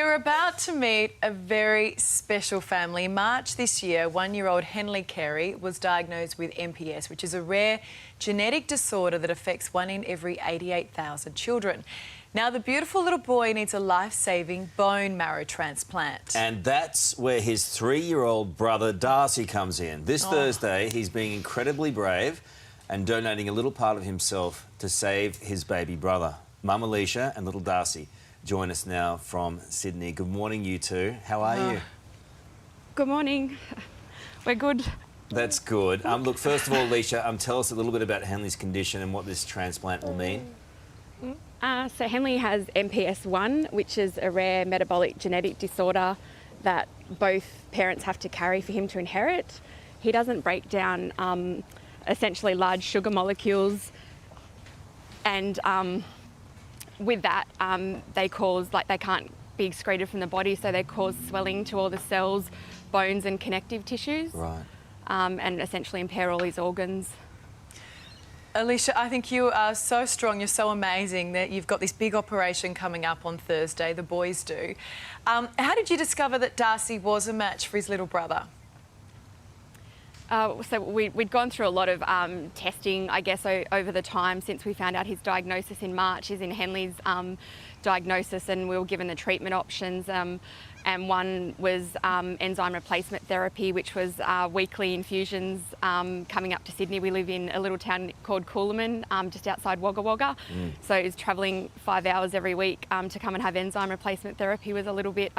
You're about to meet a very special family. In March this year, 1-year-old Henley Carey was diagnosed with MPS, which is a rare genetic disorder that affects 1 in every 88,000 children. Now, the beautiful little boy needs a life-saving bone marrow transplant. And that's where his 3-year-old brother Darcy comes in. This Thursday, he's being incredibly brave and donating a little part of himself to save his baby brother. Mum Alicia and little Darcy join us now from Sydney. Good morning, you two. How are you? Good morning. We're good. That's good. Look, first of all, Alicia, tell us a little bit about Henley's condition and what this transplant will mean. So Henley has MPS 1, which is a rare metabolic genetic disorder that both parents have to carry for him to inherit. He doesn't break down essentially large sugar molecules, and with that, they can't be excreted from the body, so they cause swelling to all the cells, bones and connective tissues. Right. And essentially impair all his organs. Alicia, I think you are so strong, you're so amazing that you've got this big operation coming up on Thursday, the boys do. How did you discover that Darcy was a match for his little brother? So we'd gone through a lot of testing, I guess, over the time since we found out his diagnosis in March. He's in Henley's diagnosis, and we were given the treatment options. And one was enzyme replacement therapy, which was weekly infusions coming up to Sydney. We live in a little town called Coolaman, just outside Wagga Wagga. So it was travelling 5 hours every week to come and have enzyme replacement therapy was a little bit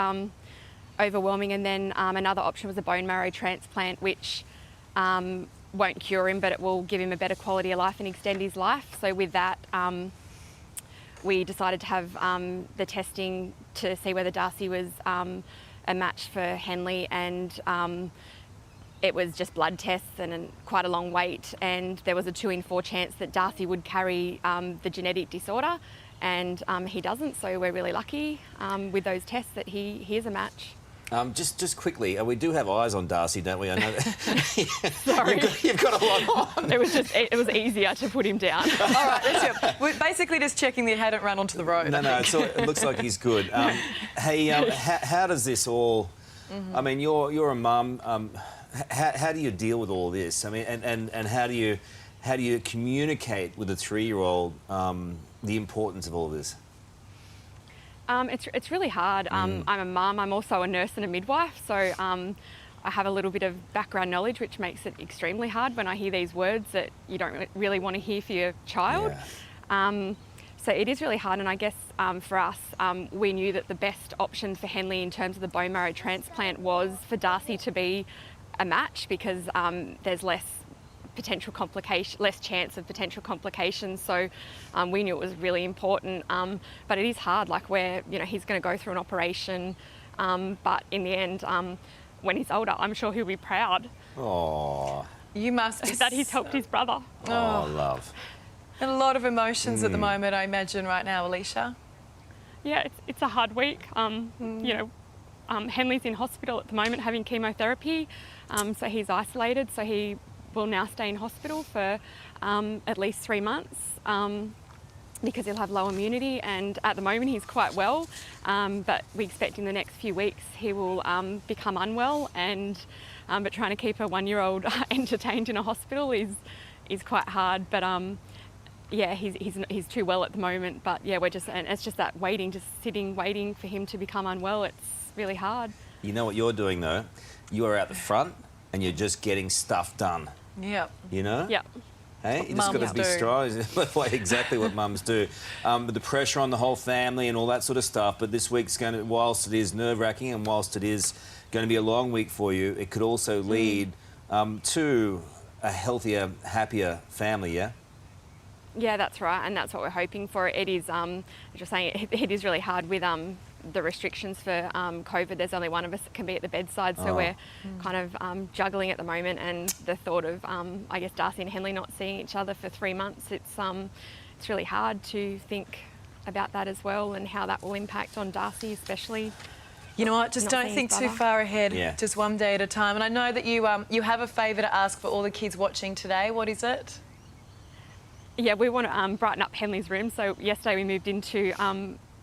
overwhelming. And then another option was a bone marrow transplant, which won't cure him, but it will give him a better quality of life and extend his life. So with that, we decided to have the testing to see whether Darcy was a match for Henley, and it was just blood tests and quite a long wait, and there was a 2 in 4 chance that Darcy would carry the genetic disorder, and he doesn't, so we're really lucky with those tests that he is a match. Just quickly, we do have eyes on Darcy, don't we? I know that. Sorry. You've got a lot on. It was easier to put him down. All right, that's it. We're basically just checking that he hadn't run onto the road. No, it looks like he's good. Hey, how does this all... I mean, you're a mum. How do you deal with all this? I mean, and how do you communicate with a 3-year-old the importance of all this? It's really hard. I'm a mum. I'm also a nurse and a midwife, so I have a little bit of background knowledge, which makes it extremely hard when I hear these words that you don't really want to hear for your child. Yeah. So it is really hard, and I guess for us, we knew that the best option for Henley in terms of the bone marrow transplant was for Darcy to be a match, because there's less chance of potential complications. So we knew it was really important, but it is hard. Like, he's going to go through an operation, but in the end, when he's older, I'm sure he'll be proud. Oh, you must be that he's helped his brother. Oh, love. And a lot of emotions at the moment, I imagine, right now, Alicia. Yeah, it's a hard week. Henley's in hospital at the moment having chemotherapy, so he's isolated. So he will now stay in hospital for at least 3 months because he'll have low immunity, and at the moment he's quite well, but we expect in the next few weeks he will become unwell, but trying to keep a 1-year-old entertained in a hospital is quite hard. But yeah, he's too well at the moment, but yeah, it's just that sitting waiting for him to become unwell. It's really hard. You know what you're doing though? You are out the front and you're just getting stuff done. Yep. You know? Yep. Hey, you just got to be strong. Exactly what mums do. But the pressure on the whole family and all that sort of stuff. But this week's going to, whilst it is nerve-wracking and whilst it is going to be a long week for you, it could also lead to a healthier, happier family, yeah? Yeah, that's right, and that's what we're hoping for. It is, as you're saying, it is really hard with the restrictions for COVID. There's only one of us that can be at the bedside, so we're kind of juggling at the moment. And the thought of, I guess, Darcy and Henley not seeing each other for 3 months, it's really hard to think about that as well, and how that will impact on Darcy especially. You know what, just don't think too far ahead, just one day at a time. And I know that you have a favour to ask for all the kids watching today. What is it? Yeah, we want to brighten up Henley's room. So yesterday we moved into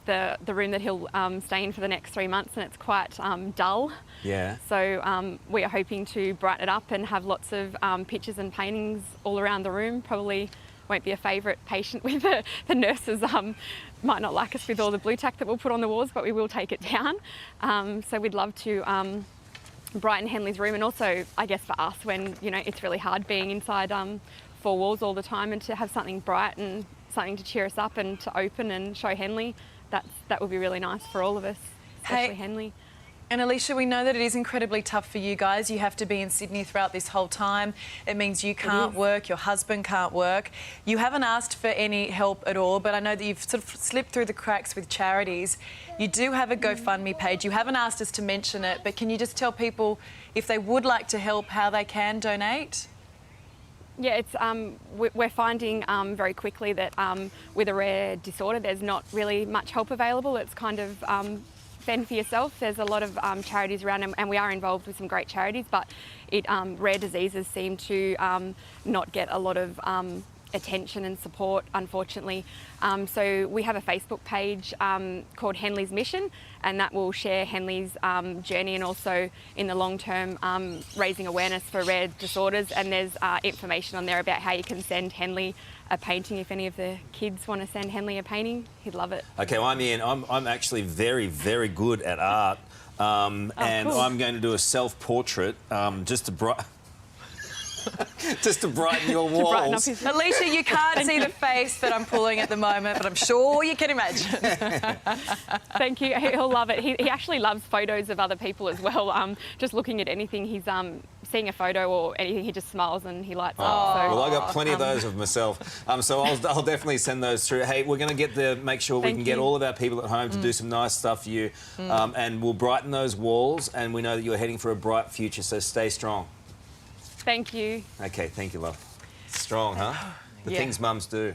the room that he'll stay in for the next 3 months, and it's quite dull. Yeah. So we are hoping to brighten it up and have lots of pictures and paintings all around the room. Probably won't be a favourite patient with the nurses. Might not like us with all the blue tack that we'll put on the walls, but we will take it down. So we'd love to brighten Henley's room, and also, I guess, for us when, you know, it's really hard being inside four walls all the time, and to have something bright and something to cheer us up and to open and show Henley, that would be really nice for all of us, especially Henley. And Alicia, we know that it is incredibly tough for you guys. You have to be in Sydney throughout this whole time. It means you can't work, your husband can't work. You haven't asked for any help at all, but I know that you've sort of slipped through the cracks with charities. You do have a GoFundMe page. You haven't asked us to mention it, but can you just tell people if they would like to help, how they can donate? Yeah, it's we're finding very quickly that with a rare disorder, there's not really much help available. It's kind of fend for yourself. There's a lot of charities around, and we are involved with some great charities, but rare diseases seem to not get a lot of attention and support, unfortunately. So we have a Facebook page called Henley's Mission, and that will share Henley's journey, and also in the long term raising awareness for rare disorders. And there's information on there about how you can send Henley a painting. If any of the kids want to send Henley a painting, he'd love it. Okay, well, I'm actually very, very good at art, and cool. I'm going to do a self-portrait just to just to brighten your walls. Brighten up his... Alicia, you can't see the face that I'm pulling at the moment, but I'm sure you can imagine. Thank you. He'll love it. He actually loves photos of other people as well. Just looking at anything, he's seeing a photo or anything, he just smiles and he lights up. So, well, I got plenty of those of myself, so I'll definitely send those through. Hey, we're going to make sure we can get all of our people at home to do some nice stuff for you, and we'll brighten those walls. And we know that you're heading for a bright future, so stay strong. Thank you. Okay, thank you, love. Strong, huh? The things mums do.